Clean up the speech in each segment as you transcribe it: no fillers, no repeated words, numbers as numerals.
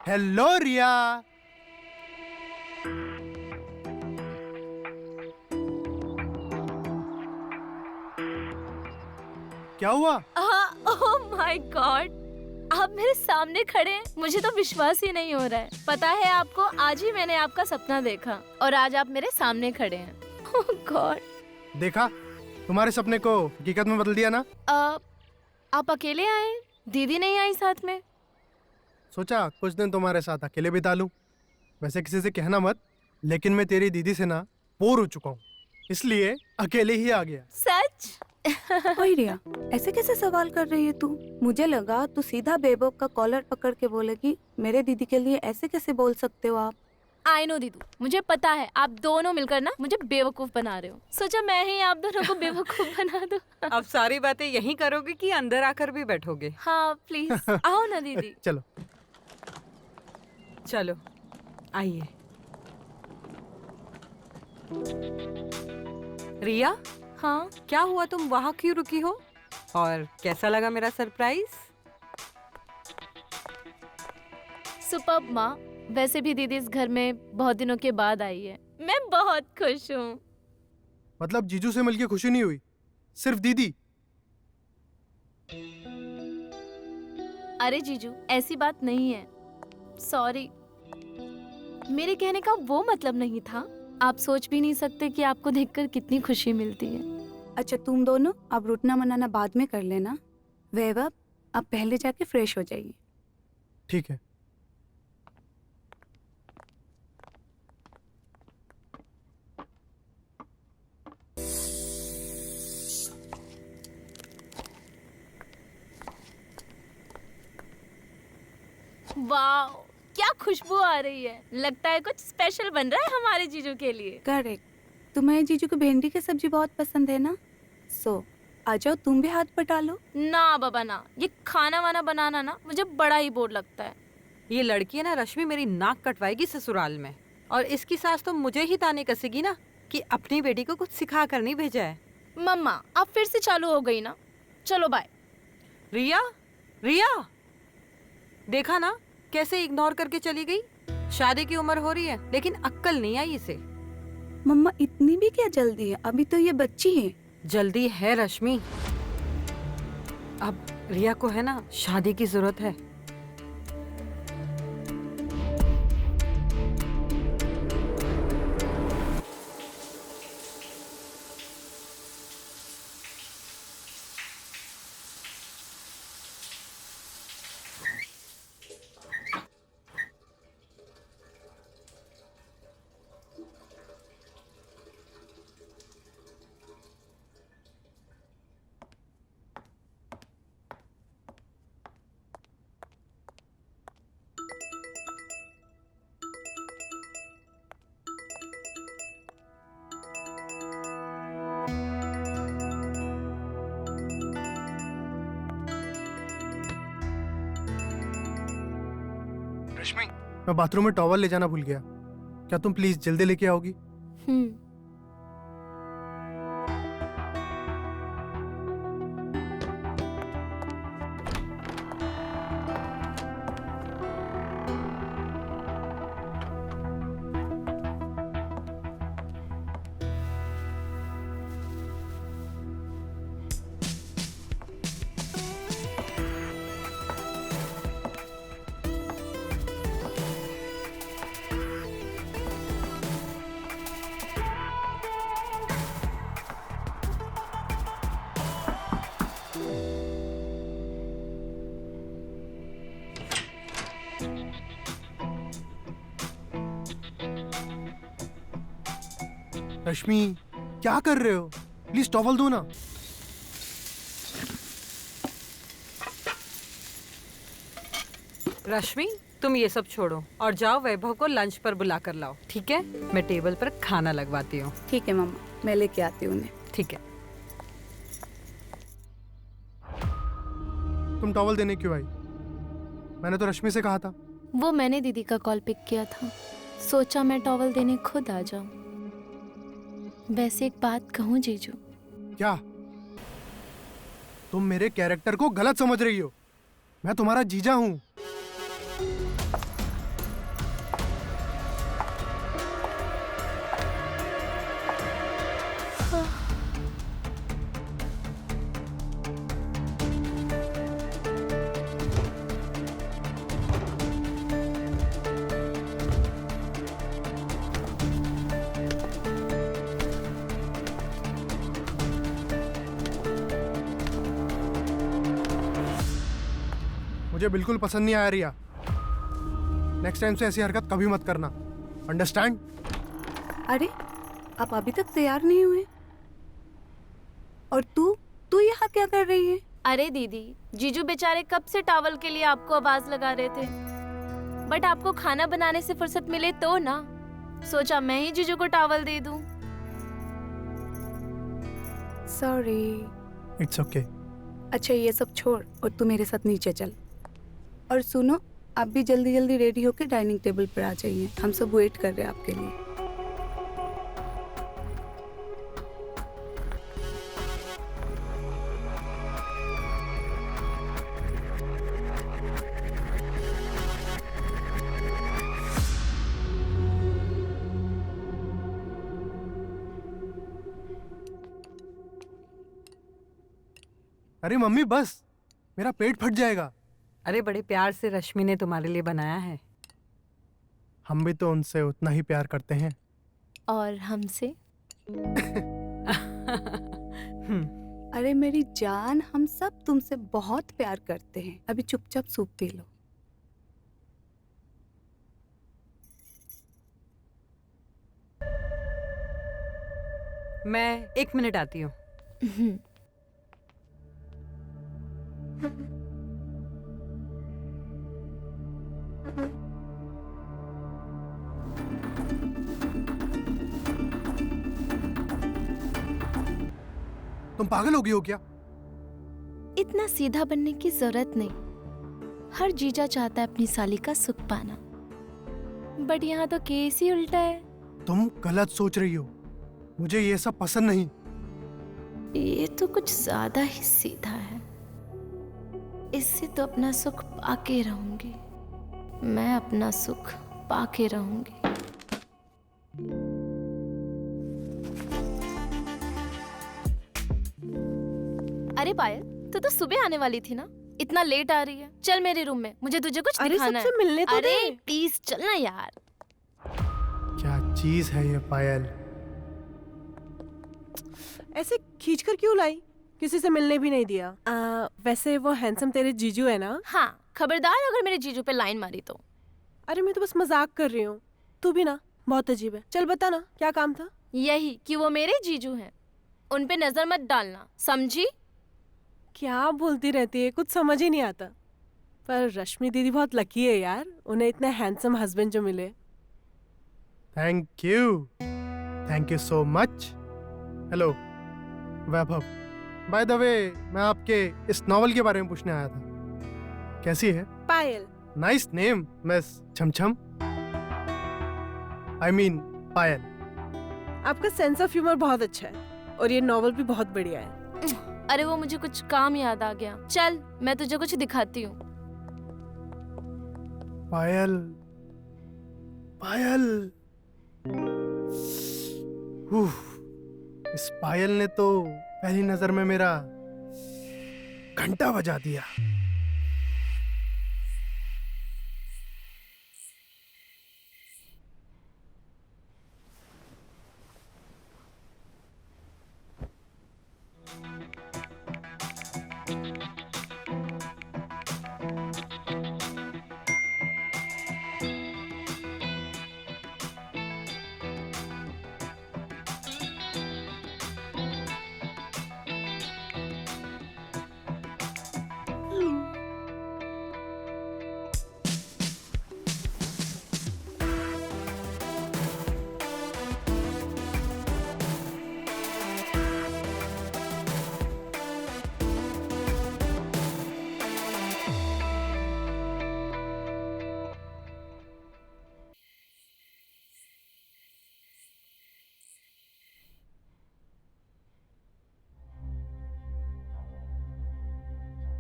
Hello रिया। क्या हुआ? Oh my God, आप मेरे सामने खड़े हैं, मुझे तो विश्वास ही नहीं हो रहा है। पता है आपको, आज ही मैंने आपका सपना देखा और आज आप मेरे सामने खड़े हैं। ओह गॉड। देखा, तुम्हारे सपने को हकीकत में बदल दिया ना। आप अकेले आए, दीदी नहीं आई साथ में? सोचा कुछ दिन तुम्हारे साथ अकेले बिता लूं। वैसे किसी से कहना मत, लेकिन मैं तेरी दीदी से ना बोर हो चुका हूँ, इसलिए अकेले ही आ गया। सच? ओए रिया, ऐसे कैसे सवाल कर रही है तू? मुझे लगा तू सीधा बेबोक का कॉलर पकड़ के बोलेगी मेरे दीदी के लिए ऐसे कैसे बोल सकते हो आप? आई नो दीदू, मुझे पता है आप दोनों मिलकर ना मुझे बेवकूफ बना रहे हो। सोचा मैं ही आप दोनों को बेवकूफ बना दूं। अब सारी बातें यहीं करोगे कि अंदर आकर भी बैठोगे? हाँ प्लीज आओ ना दीदी। चलो चलो आइए। रिया, हाँ क्या हुआ, तुम वहाँ क्यों रुकी हो? और कैसा लगा मेरा सरप्राइज? सुपर्ब माँ। वैसे भी दीदी इस घर में बहुत दिनों के बाद आई है, मैं बहुत खुश हूँ। मतलब जीजू से मिलके खुशी नहीं हुई, सिर्फ दीदी? अरे जीजू, ऐसी बात नहीं है, सॉरी। मेरे कहने का वो मतलब नहीं था। आप सोच भी नहीं सकते कि आपको देखकर कितनी खुशी मिलती है। अच्छा तुम दोनों अब रुटना मनाना बाद में कर लेना। वैभव, अब पहले जाके फ्रेश हो जाइए। ठीक है। वाह, क्या खुशबू आ रही है। लगता है कुछ स्पेशल बन रहा है हमारे जीजू के लिए। करेक्ट। तुम्हारे जीजू को भिंडी की सब्जी बहुत पसंद है ना, सो आ जाओ तुम भी हाथ बटा लो। ना बाबा ना, ये खाना वाना बनाना ना मुझे बड़ा ही बोर लगता है। ये लड़की है ना रश्मि, मेरी नाक कटवाएगी ससुराल में। और इसकी सास तो मुझे ही ताने कसेगी ना कि अपनी बेटी को कुछ सिखा कर नहीं भेजा है। मम्मा अब फिर से चालू हो गई ना। चलो बाय। रिया, रिया, देखा ना कैसे इग्नोर करके चली गई। शादी की उम्र हो रही है लेकिन अक्ल नहीं आई इसे। मम्मा इतनी भी क्या जल्दी है, अभी तो ये बच्ची है। जल्दी है रश्मि, अब रिया को है ना शादी की जरूरत है। रश्मि, मैं बाथरूम में टॉवल ले जाना भूल गया, क्या तुम प्लीज जल्दी लेके आओगी? रश्मि, क्या कर रहे हो? प्लीज टॉवल दो ना। रश्मि, तुम ये सब छोड़ो और जाओ वैभव को लंच पर बुला कर लाओ, ठीक है? मैं टेबल पर खाना लगवाती हूँ। ठीक है मम्मा, मैं लेके आती हूँ उन्हें। ठीक है। तुम टॉवल देने क्यों आई? मैंने तो रश्मि से कहा था। वो मैंने दीदी का कॉल पिक किया था, सोचा मैं टॉवल देने खुद आ जाऊं। वैसे एक बात कहूं जीजू? क्या? तुम मेरे कैरेक्टर को गलत समझ रही हो। मैं तुम्हारा जीजा हूं। मुझे बिल्कुल पसंद नहीं आया रिया। नेक्स्ट टाइम से ऐसी हरकत कभी मत करना, अंडरस्टैंड? अरे आप अभी तक तैयार नहीं हुए? और तू यहाँ क्या कर रही है? अरे दीदी, जीजू बेचारे कब से टॉवल के लिए आपको आवाज लगा रहे थे, बट आपको खाना बनाने से फुर्सत मिले तो ना, सोचा मैं ही जीजू को टॉवल दे दूं। सॉरी। It's okay. अच्छा ये सब छोड़ और तू मेरे साथ नीचे चल। और सुनो, आप भी जल्दी जल्दी रेडी होकर डाइनिंग टेबल पर आ जाइए, हम सब वेट कर रहे हैं आपके लिए। अरे मम्मी बस, मेरा पेट फट जाएगा। अरे बड़े प्यार से रश्मि ने तुम्हारे लिए बनाया है। हम भी तो उनसे उतना ही प्यार करते हैं। और हमसे? अरे मेरी जान, हम सब तुमसे बहुत प्यार करते हैं। अभी चुपचाप सूप पी लो। मैं 1 मिनट आती हूँ। तुम पागल हो गई हो क्या? इतना सीधा बनने की जरूरत नहीं। हर जीजा चाहता है अपनी साली का सुख पाना, बट यहाँ तो केस ही उल्टा है। तुम गलत सोच रही हो, मुझे ये सब पसंद नहीं। ये तो कुछ ज्यादा ही सीधा है। इससे तो अपना सुख पाके रहूंगी, मैं अपना सुख पाके रहूंगी। अरे पायल, तू तो सुबह आने वाली थी ना, इतना लेट आ रही है। चल मेरे रूम में, मुझे तुझे कुछ दिखाना है। सबसे मिलने तो अरे दे। प्लीज चल ना यार। क्या चीज है ये पायल? ऐसे खींच कर क्यों लाई? किसी से मिलने भी नहीं दिया। वैसे वो हैंडसम तेरे जीजू है ना? हाँ, खबरदार अगर मेरे जीजू पे लाइन मारी तो। अरे मैं तो बस मजाक कर रही हूँ। तू भी ना बहुत अजीब है। चल बता ना क्या काम था? यही कि वो मेरे जीजू हैं, उन पे नजर मत डालना, समझी? क्या बोलती रहती है, कुछ समझ ही नहीं आता। पर रश्मि दीदी बहुत लकी है यार, उन्हें इतने हैंडसम हस्बैंड जो मिले। Thank you so much. Hello Vaibhav, by the way मैं आपके इस नॉवल के बारे में पूछने आया था। कैसी है? पायल। नाइस नेम मिस छमछम। I mean Payal. आपका सेंस ऑफ ह्यूमर बहुत अच्छा है और ये नॉवल भी बहुत बढ़िया है। अरे वो मुझे कुछ काम याद आ गया, चल मैं तुझे कुछ दिखाती हूँ। पायल, पायल, इस पायल ने तो पहली नजर में मेरा घंटा बजा दिया।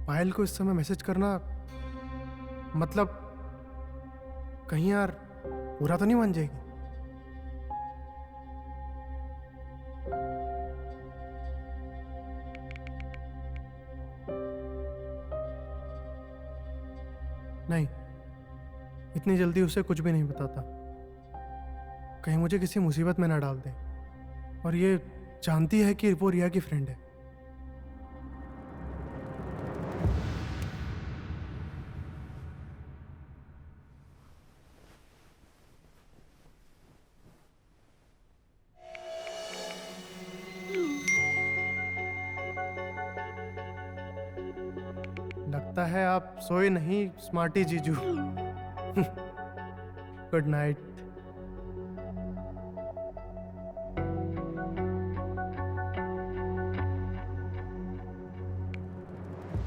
पायल को इस समय मैसेज करना, मतलब कहीं यार पूरा तो नहीं मान जाएगी? नहीं, इतनी जल्दी उसे कुछ भी नहीं बताता। कहीं मुझे किसी मुसीबत में ना डाल दे। और ये जानती है कि वो रिया की फ्रेंड है। लगता है आप सोए नहीं, स्मार्टी जीजू। Good night.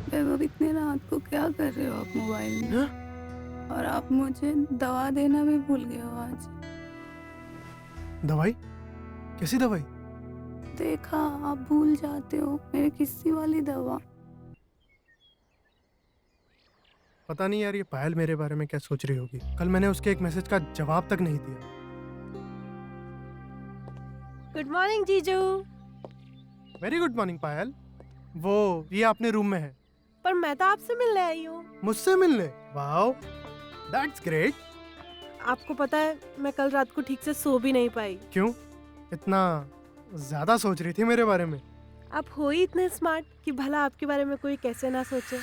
वैभव, इतने रात को क्या कर रहे हो आप मोबाइल में? हाँ? और आप मुझे दवा देना भी भूल गए हो आज। दवाई? कैसी दवाई? देखा, आप भूल जाते हो मेरे किस्सी वाली दवा। पता नहीं यार, ये पायल मेरे बारे में क्या सोच रही होगी। कल मैंने उसके एक मैसेज का जवाब तक नहीं दिया। गुड मॉर्निंग जीजू। वेरी गुड मॉर्निंग पायल। वो ये अपने रूम में है। पर मैं तो आपसे मिलने आई हूँ। मुझसे मिलने? Wow, that's great. आपको पता है मैं कल रात को ठीक से सो भी नहीं पाई। क्यों? इतना ज्यादा सोच रही थी मेरे बारे में? आप हो ही इतने स्मार्ट कि भला आपके बारे में कोई कैसे ना सोचे।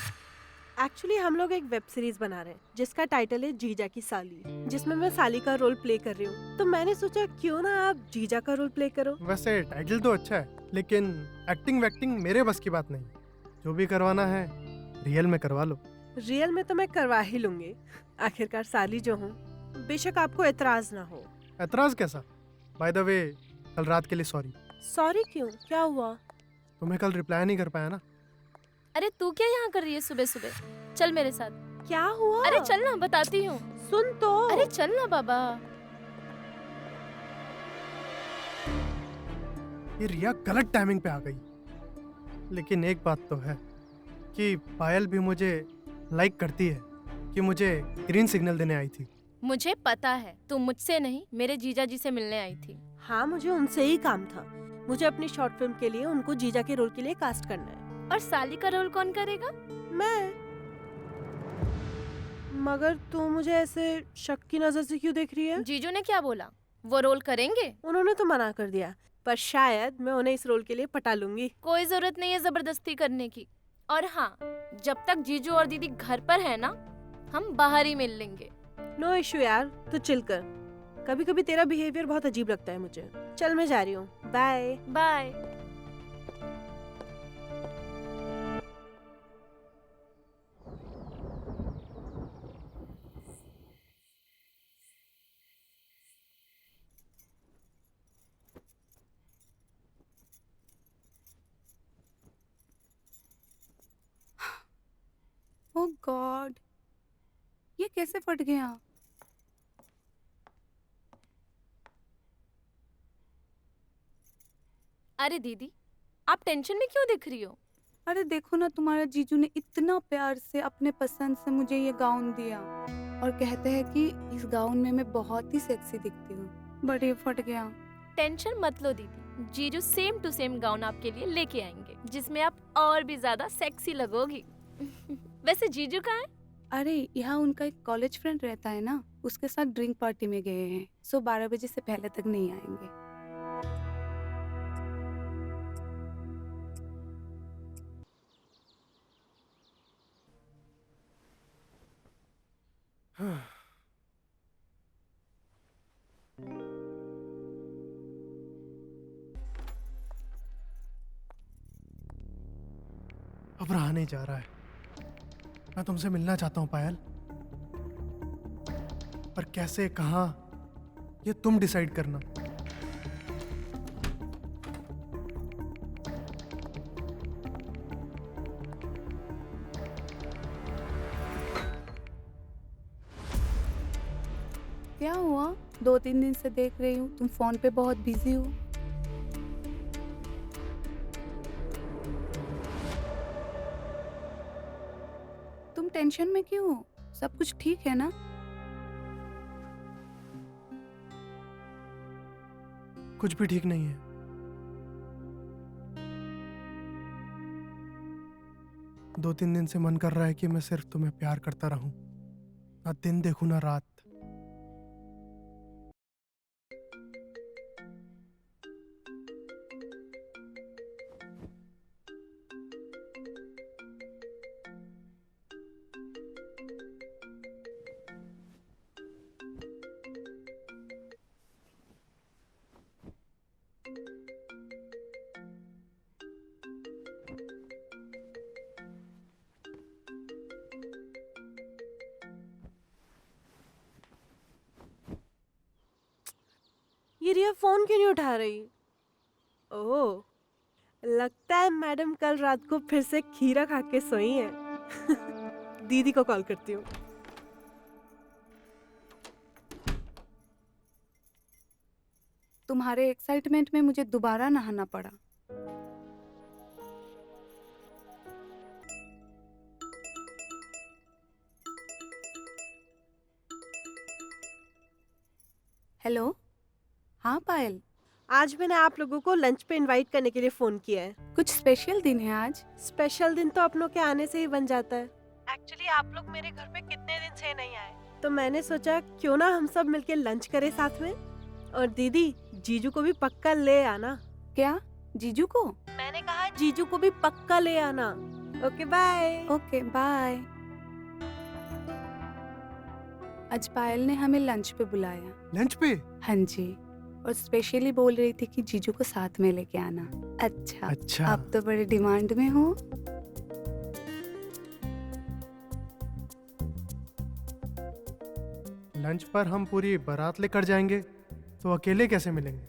एक्चुअली हम लोग एक वेब सीरीज बना रहे हैं जिसका टाइटल है जीजा की साली, जिसमें मैं साली का रोल प्ले कर रही हूँ। तो मैंने सोचा क्यों ना आप जीजा का रोल प्ले करो। वैसे टाइटल तो अच्छा है, लेकिन एक्टिंग वैक्टिंग मेरे बस की बात नहीं। जो भी करवाना है रियल में करवा लो। रियल में तो मैं करवा ही लूंगी, आखिरकार साली जो हूँ। बेशक आपको एतराज ना हो। एतराज कैसा? बाय द वे, कल रात के लिए सॉरी। सॉरी क्यों, क्या हुआ? तुम्हें कल रिप्लाई नहीं कर पाया ना। अरे तू क्या यहाँ कर रही है सुबह सुबह? चल मेरे साथ। क्या हुआ? अरे चल ना, बताती हूँ। सुन तो। अरे चल ना बाबा। ये रिया गलत टाइमिंग पे आ गई। लेकिन एक बात तो है कि पायल भी मुझे लाइक करती है, कि मुझे ग्रीन सिग्नल देने आई थी। मुझे पता है तू मुझसे नहीं मेरे जीजा जी से मिलने आई थी। हाँ, मुझे उनसे ही काम था। मुझे अपनी शॉर्ट फिल्म के लिए उनको जीजा के रोल के लिए कास्ट करना है। और साली का रोल कौन करेगा? मैं। मगर तू मुझे ऐसे शक की नजर से क्यों देख रही है? जीजू ने क्या बोला? वो रोल करेंगे? उन्होंने तो मना कर दिया, पर शायद मैं उन्हें इस रोल के लिए पटा लूंगी। कोई जरूरत नहीं है जबरदस्ती करने की। और हाँ, जब तक जीजू और दीदी घर पर है ना, हम बाहर ही मिल लेंगे। नो इशू यार, तू चिल कर। कभी कभी तेरा बिहेवियर बहुत अजीब लगता है मुझे। चल मैं जा रही हूँ, बाय बाय। ओह गॉड, ये कैसे फट गया? अरे दीदी, आप टेंशन में क्यों दिख रही हो? अरे देखो ना, तुम्हारे जीजू ने इतना प्यार से अपने पसंद से मुझे ये गाउन दिया और कहते हैं कि इस गाउन में मैं बहुत ही सेक्सी दिखती हूँ, बट ये फट गया। टेंशन मत लो दीदी, जीजू सेम टू सेम गाउन आपके लिए लेके आएंगे जिसमें आप और भी ज्यादा सेक्सी लगोगी। वैसे जीजू कहाँ है? अरे यहाँ उनका एक कॉलेज फ्रेंड रहता है ना, उसके साथ ड्रिंक पार्टी में गए हैं, सो 12 बजे से पहले तक नहीं आएंगे। अब रहा नहीं जा रहा है। मैं तुमसे मिलना चाहता हूँ पायल, पर कैसे, कहाँ, ये तुम डिसाइड करना। क्या हुआ? 2-3 दिन से देख रही हूँ तुम फोन पे बहुत बिजी हो। तुम टेंशन में क्यों हो? सब कुछ ठीक है ना? कुछ भी ठीक नहीं है। दो तीन दिन से मन कर रहा है कि मैं सिर्फ तुम्हें प्यार करता रहूं, ना दिन देखूं ना रात। रिया फोन क्यों नहीं उठा रही? ओह, लगता है मैडम कल रात को फिर से खीरा खा के सोई हैं। दीदी को कॉल करती हूँ। तुम्हारे एक्साइटमेंट में मुझे दोबारा नहाना पड़ा। हेलो, हाँ पायल, आज मैंने आप लोगों को लंच पे इनवाइट करने के लिए फोन किया है। कुछ स्पेशल दिन है आज? स्पेशल दिन तो अपनों के आने से ही बन जाता है। एक्चुअली आप लोग मेरे घर पे कितने दिन से नहीं आए, तो मैंने सोचा क्यों ना हम सब मिलके लंच करें साथ में। और दीदी, जीजू को भी पक्का ले आना। क्या, जीजू को? मैंने कहा जीजू को भी पक्का ले आना। Okay bye. Okay bye. आज पायल ने हमें लंच पे बुलाया। लंच पे? हाँ जी, और स्पेशली बोल रही थी कि जीजू को साथ में लेके आना। अच्छा, अच्छा। आप तो बड़े डिमांड में हो। लंच पर हम पूरी बारात लेकर जाएंगे तो अकेले कैसे मिलेंगे?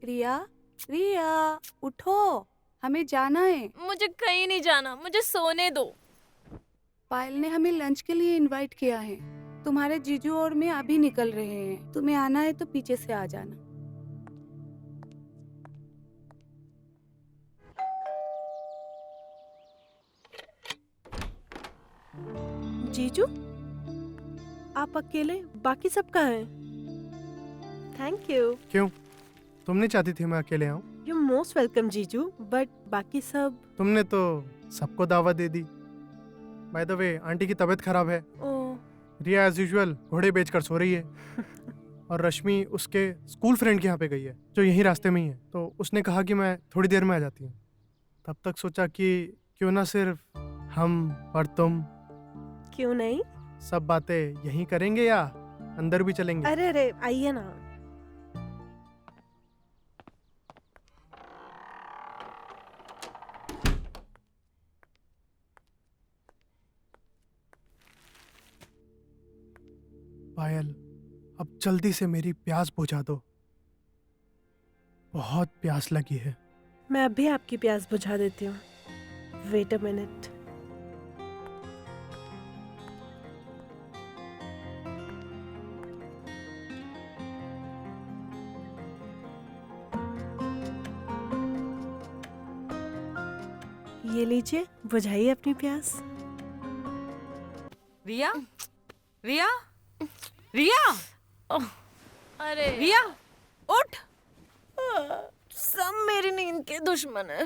रिया, रिया उठो, हमें जाना है। मुझे कहीं नहीं जाना, मुझे सोने दो। पायल ने हमें लंच के लिए इनवाइट किया है। तुम्हारे जीजू और मैं अभी निकल रहे हैं। तुम्हें आना है तो पीछे से आ जाना। जीजू, आप अकेले, बाकी सब कहाँ हैं? Thank you. क्यों, तुम नहीं चाहती थी मैं अकेले आऊं? यू मोस्ट वेलकम जीजू, बट बाकी सब। तुमने तो सबको दावत दे दी। बाय द वे, आंटी की तबीयत खराब है। ओह, रिया एज यूजुअल घोड़े बेचकर सो रही है। और रश्मि उसके स्कूल फ्रेंड के यहाँ पे गई है, जो यहीं रास्ते में ही है। तो उसने कहा कि मैं थोड़ी देर में आ जाती हूँ। तब तक सोचा कि क्यों ना सिर्फ हम और तुम क्यों नहीं? सब बातें यहीं करेंगे या अंदर भी चलेंगे? अरे अरे, आइए ना। पायल, अब जल्दी से मेरी प्यास बुझा दो, बहुत प्यास लगी है। मैं अभी आपकी प्यास बुझा देती हूँ। Wait a minute. ये लीजिए, बुझाइए अपनी प्यास। रिया, रिया, रिया, अरे रिया, उठ। सब मेरी नींद के दुश्मन है।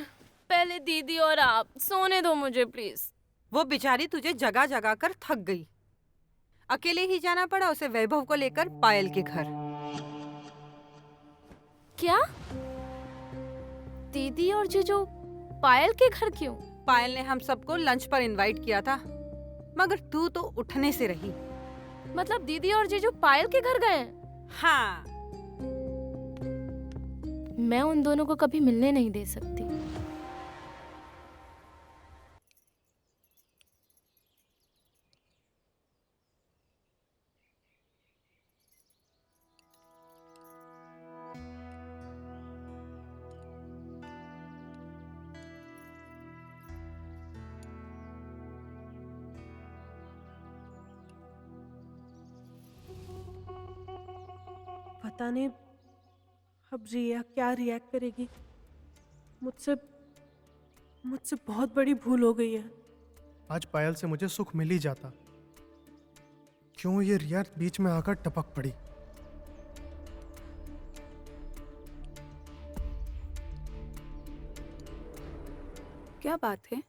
पहले दीदी और आप, सोने दो मुझे प्लीज। वो बेचारी तुझे जगा जगा कर थक गई। अकेले ही जाना पड़ा उसे वैभव को लेकर पायल के घर। क्या? दीदी और जीजू पायल के घर क्यों? पायल ने हम सबको लंच पर इनवाइट किया था, मगर तू तो उठने से रही। मतलब दीदी और जीजू पायल के घर गए? हाँ। मैं उन दोनों को कभी मिलने नहीं दे सकती। पता नहीं अब रिया क्या रिएक्ट करेगी। मुझसे मुझसे बहुत बड़ी भूल हो गई है। आज पायल से मुझे सुख मिल ही जाता, क्यों ये रिया बीच में आकर टपक पड़ी? क्या बात है,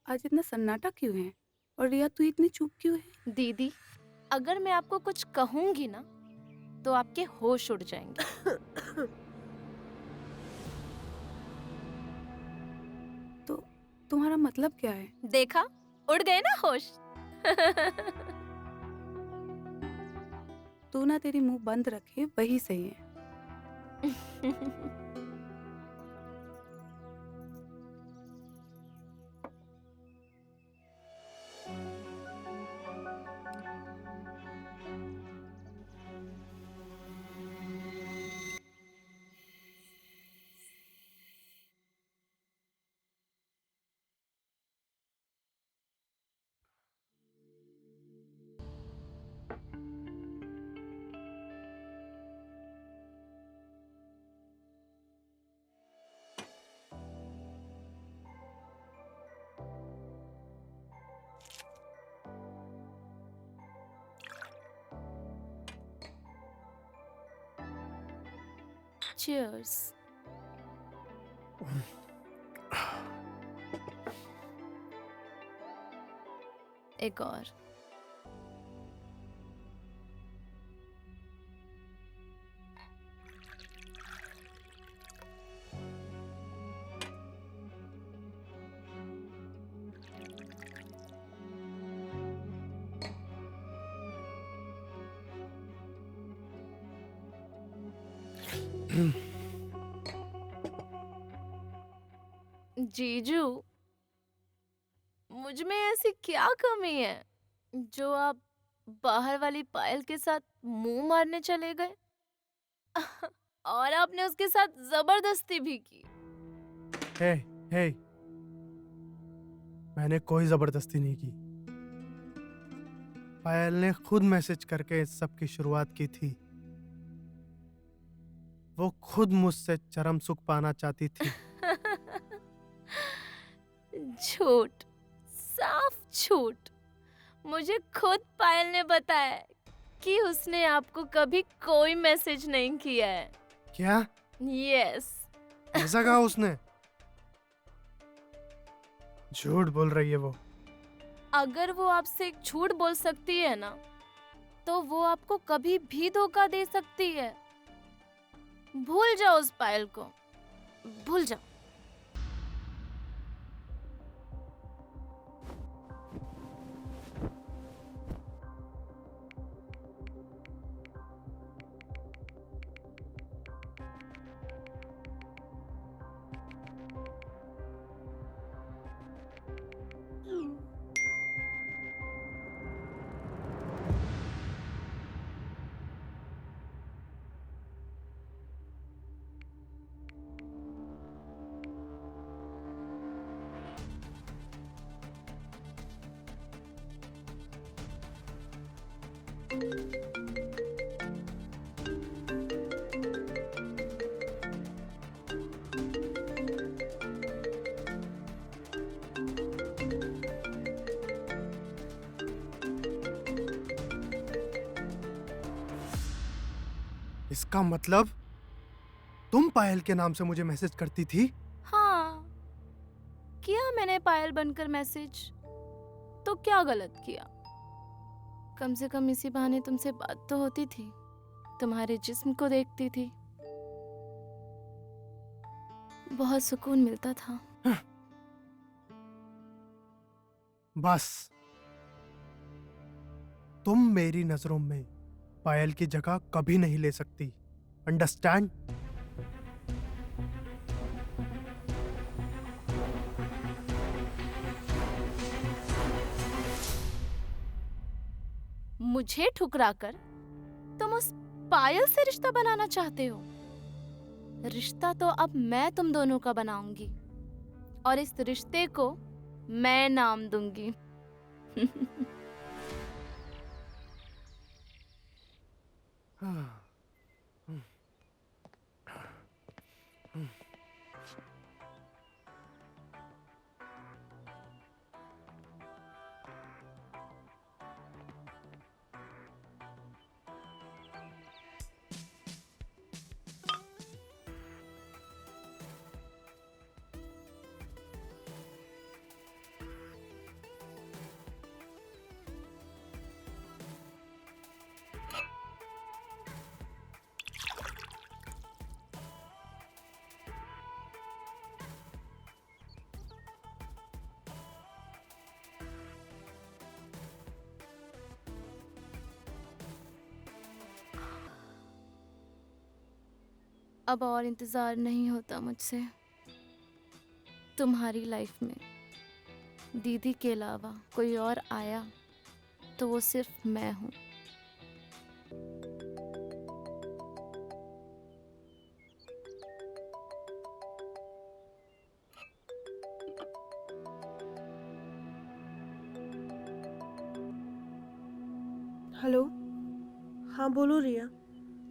आज इतना सन्नाटा क्यों है? और रिया तू इतनी चुप क्यों है? दीदी, अगर मैं आपको कुछ कहूंगी ना तो आपके होश उड़ जाएंगे। तो तुम्हारा मतलब क्या है? देखा, उड़ गए ना होश। तू ना तेरी मुंह बंद रखे वही सही है। चीयर्स। एक और। जीजू, मुझ में ऐसी क्या कमी है जो आप बाहर वाली पायल के साथ मुंह मारने चले गए? और आपने उसके साथ जबरदस्ती भी की। हे हे, मैंने कोई जबरदस्ती नहीं की। पायल ने खुद मैसेज करके इस सब की शुरुआत की थी। वो खुद मुझसे चरम सुख पाना चाहती थी। झूठ, साफ झूठ। मुझे खुद पायल ने बताया कि उसने आपको कभी कोई मैसेज नहीं किया है। क्या? यस। ऐसा कहा उसने? झूठ बोल रही है वो। अगर वो आपसे एक झूठ बोल सकती है ना, तो वो आपको कभी भी धोखा दे सकती है। भूल जाओ उस पायल को, भूल जाओ। इसका मतलब तुम पायल के नाम से मुझे मैसेज करती थी? हाँ, किया मैंने पायल बनकर मैसेज। तो क्या गलत किया? कम से कम इसी बहाने तुमसे बात तो होती थी, तुम्हारे जिस्म को देखती थी, बहुत सुकून मिलता था। बस तुम मेरी नजरों में पायल की जगह कभी नहीं ले सकती। अंडरस्टैंड? मुझे ठुकराकर तुम उस पायल से रिश्ता बनाना चाहते हो? रिश्ता तो अब मैं तुम दोनों का बनाऊंगी, और इस रिश्ते को मैं नाम दूंगी। अब और इंतजार नहीं होता मुझसे। तुम्हारी लाइफ में दीदी के अलावा कोई और आया तो वो सिर्फ मैं हूँ। हेलो, हाँ बोलो रिया।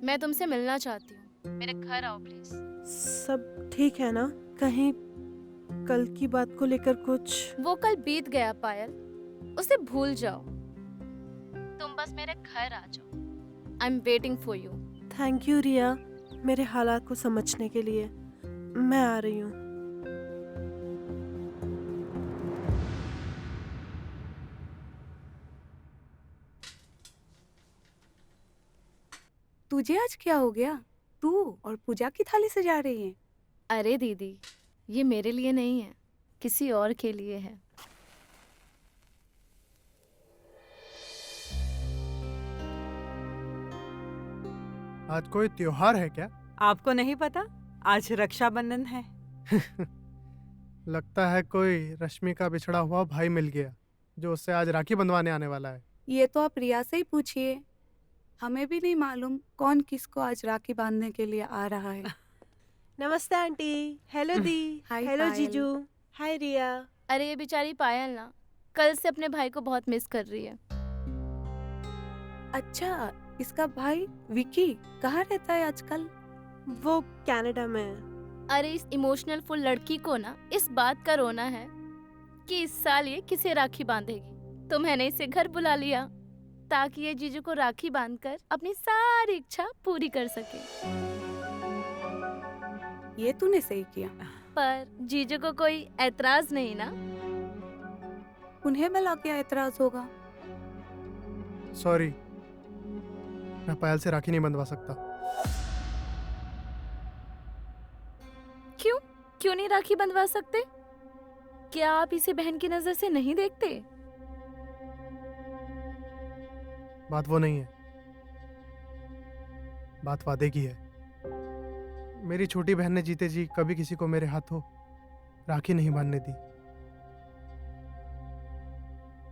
मैं तुमसे मिलना चाहती हूँ, मेरे घर आओ प्लीज। सब ठीक है ना? कहीं कल की बात को लेकर कुछ? वो कल बीत गया पायल, उसे भूल जाओ। तुम बस मेरे घर आ जाओ। I am waiting for you. Thank you Riya, मेरे हालात को समझने के लिए। मैं आ रही हूँ। तुझे आज क्या हो गया? तू और पूजा की थाली सजा रही है। अरे दीदी, ये मेरे लिए नहीं है, किसी और के लिए है। आज कोई त्योहार है क्या? आपको नहीं पता? आज रक्षाबंधन है। लगता है कोई रश्मि का बिछड़ा हुआ भाई मिल गया जो उससे आज राखी बंधवाने आने वाला है। ये तो आप रिया से ही पूछिए। हमें भी नहीं मालूम कौन किसको आज राखी बांधने के लिए आ रहा है। नमस्ते आंटी। हेलो दी। हाय हेलो पायल। जीजू। हाय रिया। अरे ये बेचारी पायल ना कल से अपने भाई को बहुत मिस कर रही है। अच्छा, इसका भाई विकी कहाँ रहता है आजकल? वो कनाडा में है। अरे इस इमोशनल फुल लड़की को ना इस बात का रोना है कि इस साल ये किसे राखी बांधेगी, तो मैंने इसे घर बुला लिया ताकि ये जीजू को राखी बांधकर अपनी सारी इच्छा पूरी कर सके। ये तूने सही किया। पर जीजू को कोई ऐतराज नहीं ना? उन्हें भला क्या एतराज होगा? सॉरी, मैं पायल से राखी नहीं बंधवा सकता। क्यों क्यों नहीं राखी बंधवा सकते? क्या आप इसे बहन की नजर से नहीं देखते? बात वो नहीं है, बात वादे की है। मेरी छोटी बहन ने जीते जी कभी किसी को मेरे हाथों राखी नहीं बांधने दी।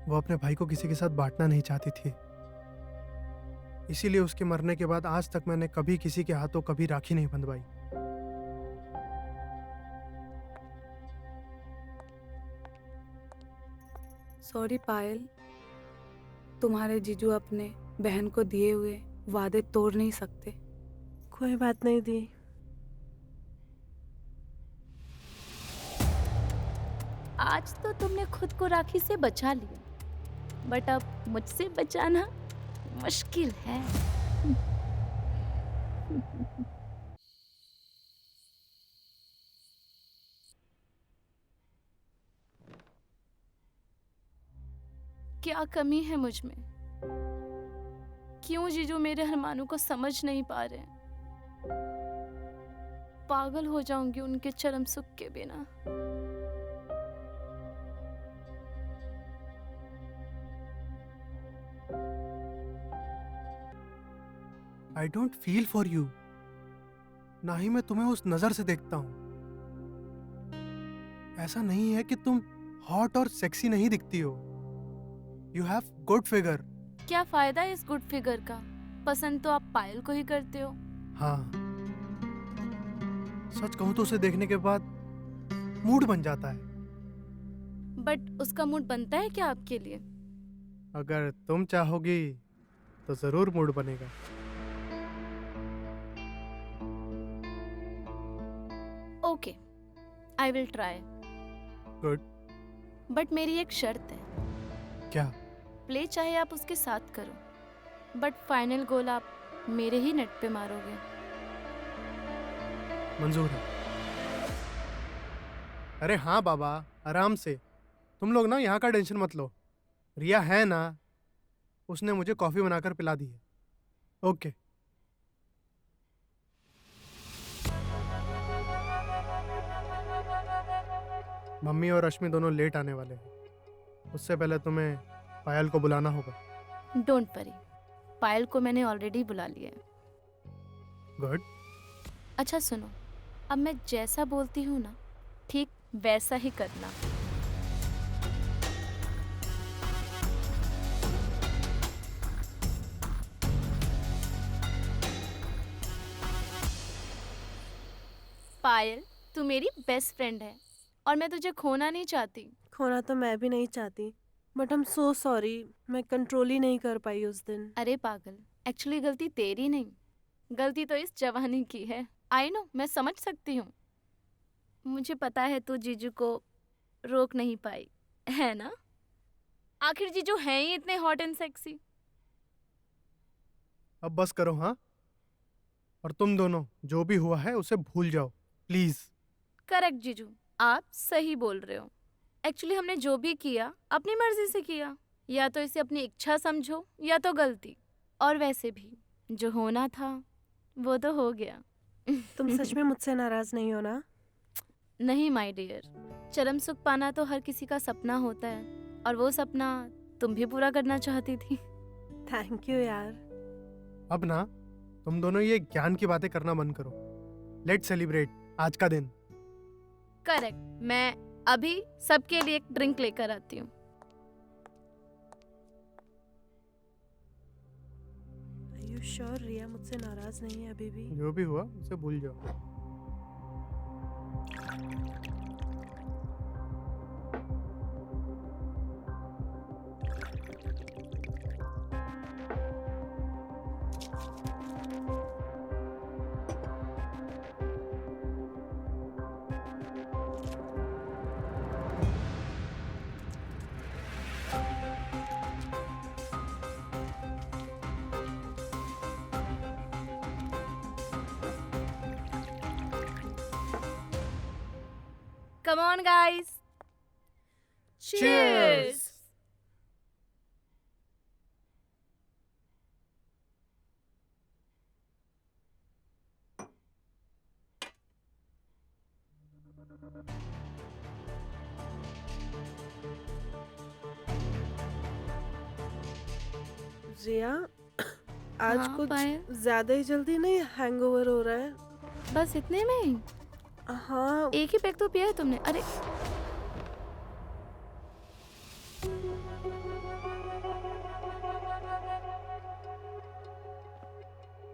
वो अपने भाई को किसी के साथ बांटना नहीं चाहती थी, इसीलिए उसके मरने के बाद आज तक मैंने कभी किसी के हाथों कभी राखी नहीं बंधवाई। सॉरी पायल, तुम्हारे जीजू अपने बहन को दिए हुए वादे तोड़ नहीं सकते। कोई बात नहीं दी। आज तो तुमने खुद को राखी से बचा लिया, बट अब मुझसे बचाना मुश्किल है। क्या कमी है मुझ में? क्यों जीजू मेरे अरमानों को समझ नहीं पा रहे हैं? पागल हो जाऊंगी उनके चरम सुख के बिना। I don't feel for you, ना ही मैं तुम्हें उस नजर से देखता हूं। ऐसा नहीं है कि तुम हॉट और सेक्सी नहीं दिखती हो। You have good figure. क्या फायदा है इस गुड फिगर का? पसंद तो आप पायल को ही करते हो। हाँ, सच कहूं तो उसे देखने के बाद मूड बन जाता है। बट उसका मूड बनता है क्या आपके लिए? अगर तुम चाहोगी तो जरूर मूड बनेगा। Okay, I will try. Good. But मेरी एक शर्त है। क्या? प्ले चाहे आप उसके साथ करो, बट फाइनल गोल आप मेरे ही नेट पे मारोगे। मंजूर है। अरे हाँ बाबा, आराम से। तुम लोग ना यहाँ का टेंशन मत लो। रिया है ना, उसने मुझे कॉफी बनाकर पिला दी है। ओके। मम्मी और रश्मि दोनों लेट आने वाले हैं। उससे पहले तुम्हें पायल को बुलाना होगा। डोंट वरी, पायल को मैंने ऑलरेडी बुला लिया है। गुड। अच्छा सुनो, अब मैं जैसा बोलती हूँ ना, ठीक वैसा ही करना। पायल, तू मेरी बेस्ट फ्रेंड है और मैं तुझे खोना नहीं चाहती। खोना तो मैं भी नहीं चाहती, but I am so sorry. मैं कंट्रोल ही नहीं कर पाई उस दिन। अरे पागल, एक्चुअली गलती तेरी नहीं, गलती तो इस जवानी की है। आई नो, मैं समझ सकती हूँ। मुझे पता है तू जीजू को रोक नहीं पाई, है ना? आखिर जीजू हैं ही इतने हॉट एंड सेक्सी। अब बस करो। हाँ, और तुम दोनों जो भी हुआ है उसे भूल जाओ प्लीज। करेक्ट जीजू, आप सही बोल रहे हो। एक्चुअली हमने जो भी किया अपनी मर्जी से किया, या तो इसे अपनी इच्छा समझो या तो गलती। और वैसे भी जो होना था वो तो हो गया। तुम सच में मुझसे नाराज नहीं हो ना? नहीं माय डियर, चरम सुख पाना तो हर किसी का सपना होता है, और वो सपना तुम भी पूरा करना चाहती थी। थैंक यू यार। अब ना तुम दोनों ये ज्ञान की बातें करना बंद करो। लेट्स सेलिब्रेट आज का दिन। करेक्ट, मैं अभी सबके लिए एक ड्रिंक लेकर आती हूँ। Are you sure रिया मुझसे नाराज नहीं है अभी भी? जो भी हुआ उसे भूल जाओ। Come on guys. Cheers. रिया, आज हाँ, कुछ पायल? ज्यादा ही जल्दी नहीं हैंगओवर हो रहा है? बस इतने में ही? हाँ, एक ही पैक तो पिया है तुमने। अरे